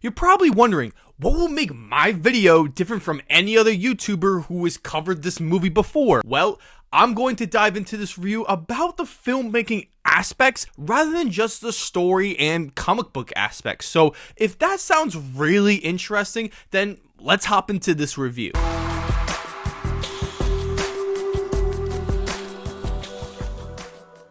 You're probably wondering, what will make my video different from any other YouTuber who has covered this movie before? Well, I'm going to dive into this review about the filmmaking aspects rather than just the story and comic book aspects. So if that sounds really interesting, then let's hop into this review.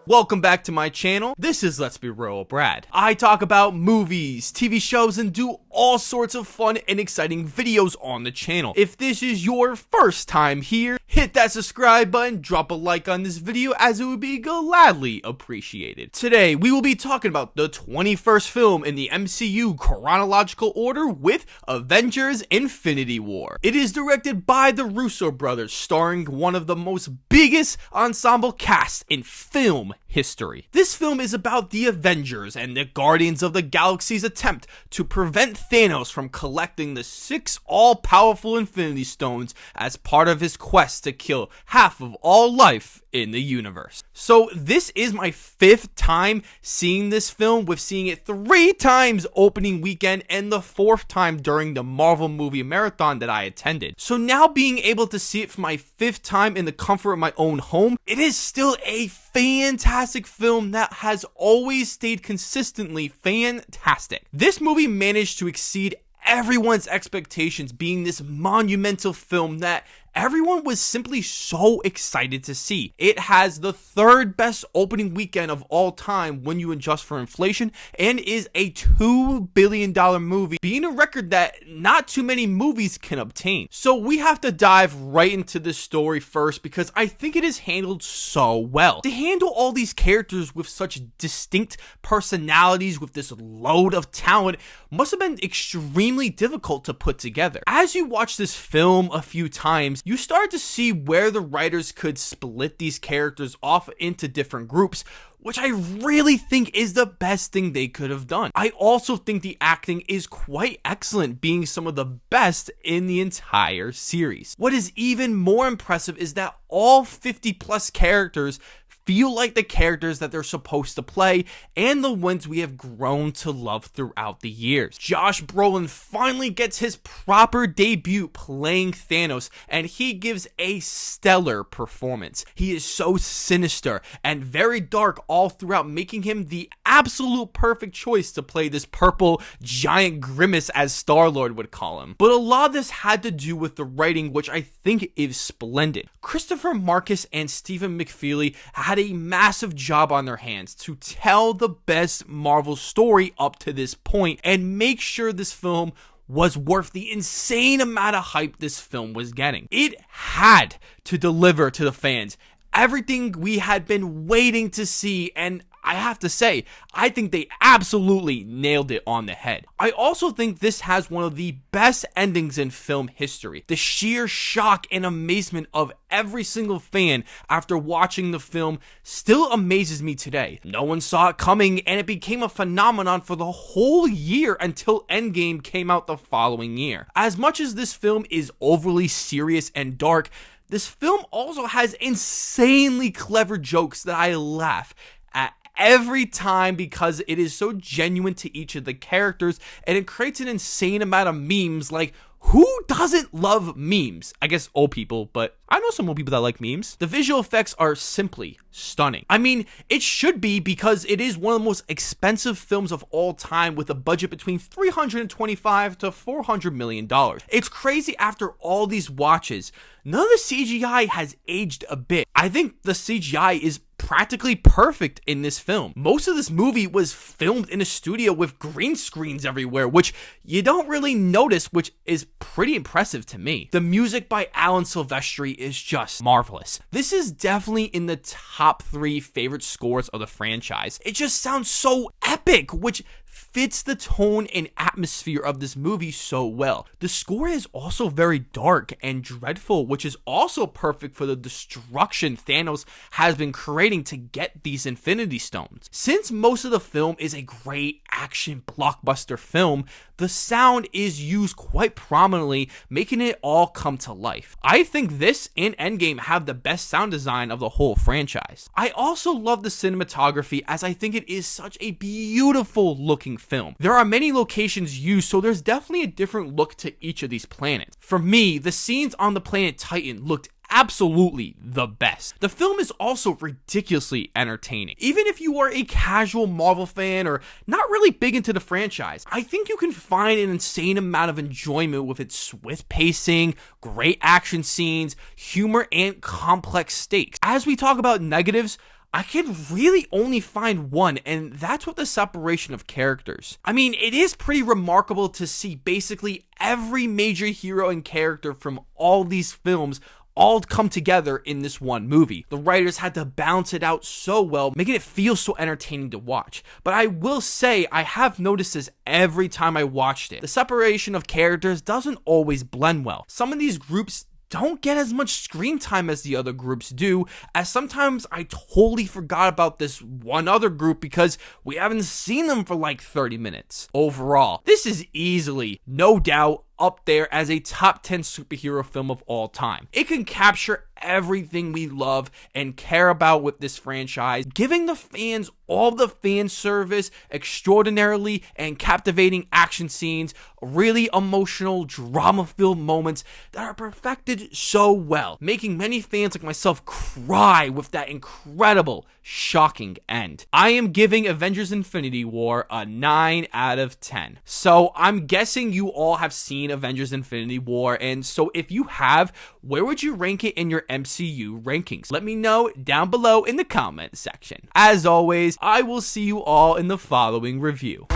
Welcome back to my channel. This is Let's Be Real Brad. I talk about movies, TV shows, and do all sorts of fun and exciting videos on the channel. If this is your first time here, hit that subscribe button, drop a like on this video as it would be gladly appreciated. Today, we will be talking about the 21st film in the MCU chronological order with Avengers: Infinity War. It is directed by the Russo brothers, starring one of the most biggest ensemble casts in film history. This film is about the Avengers and the Guardians of the Galaxy's attempt to prevent Thanos from collecting the 6 all-powerful Infinity Stones as part of his quest to kill half of all life in the universe. So this is my 5th time seeing this film, with seeing it 3 times opening weekend and the 4th time during the Marvel movie marathon that I attended. So now being able to see it for my 5th time in the comfort of my own home, it is still a fantastic film that has always stayed consistently fantastic. This movie managed to exceed everyone's expectations, being this monumental film that everyone was simply so excited to see. It has the 3rd best opening weekend of all time when you adjust for inflation, and is a $2 billion movie, being a record that not too many movies can obtain. So we have to dive right into this story first, because I think it is handled so well. To handle all these characters with such distinct personalities, with this load of talent, must have been extremely difficult to put together. As you watch this film a few times, you start to see where the writers could split these characters off into different groups, which I really think is the best thing they could have done. I also think the acting is quite excellent, being some of the best in the entire series. What is even more impressive is that all 50 plus characters feel like the characters that they're supposed to play, and the ones we have grown to love throughout the years. Josh Brolin finally gets his proper debut playing Thanos, and he gives a stellar performance. He is so sinister and very dark all throughout, making him the absolute perfect choice to play this purple giant grimace, as Star-Lord would call him. But a lot of this had to do with the writing, which I think is splendid. Christopher Marcus and Stephen McFeely had a massive job on their hands to tell the best Marvel story up to this point and make sure this film was worth the insane amount of hype this film was getting. It had to deliver to the fans everything we had been waiting to see, and I have to say, I think they absolutely nailed it on the head. I also think this has one of the best endings in film history. The sheer shock and amazement of every single fan after watching the film still amazes me today. No one saw it coming, and it became a phenomenon for the whole year until Endgame came out the following year. As much as this film is overly serious and dark, this film also has insanely clever jokes that I laugh at every time, because it is so genuine to each of the characters, and it creates an insane amount of memes. Like, who doesn't love memes? I guess old people, but I know some old people that like memes. The visual effects are simply stunning. I mean, it should be, because it is one of the most expensive films of all time, with a budget between $325 to $400 million. It's crazy, after all these watches, none of the CGI has aged a bit. I think the CGI is practically perfect in this film. Most of this movie was filmed in a studio with green screens everywhere, which you don't really notice, which is pretty impressive to me. The music by Alan Silvestri is just marvelous. This is definitely in the top 3 favorite scores of the franchise. It just sounds so epic, which fits the tone and atmosphere of this movie so well. The score is also very dark and dreadful, which is also perfect for the destruction Thanos has been creating to get these Infinity Stones. Since most of the film is a great action blockbuster film, the sound is used quite prominently, making it all come to life. I think this and Endgame have the best sound design of the whole franchise. I also love the cinematography, as I think it is such a beautiful looking looking film. There are many locations used, so there's definitely a different look to each of these planets. For me, the scenes on the planet Titan looked absolutely the best. The film is also ridiculously entertaining. Even if you are a casual Marvel fan or not really big into the franchise, I think you can find an insane amount of enjoyment with its swift pacing, great action scenes, humor, and complex stakes. As we talk about negatives, I can really only find one, and that's with the separation of characters. I mean, it is pretty remarkable to see basically every major hero and character from all these films all come together in this one movie. The writers had to balance it out so well, making it feel so entertaining to watch. But I will say, I have noticed this every time I watched it. The separation of characters doesn't always blend well. Some of these groups don't get as much screen time as the other groups do, as sometimes I totally forgot about this one other group because we haven't seen them for like 30 minutes. Overall, this is easily, no doubt, up there as a top 10 superhero film of all time. It can capture everything we love and care about with this franchise, giving the fans all the fan service, extraordinarily and captivating action scenes, really emotional, drama-filled moments that are perfected so well, making many fans like myself cry with that incredible, shocking end. I am giving Avengers Infinity War a 9 out of 10. So I'm guessing you all have seen Avengers Infinity War, and so if you have, where would you rank it in your MCU rankings? Let me know down below in the comment section. As always, I will see you all in the following review.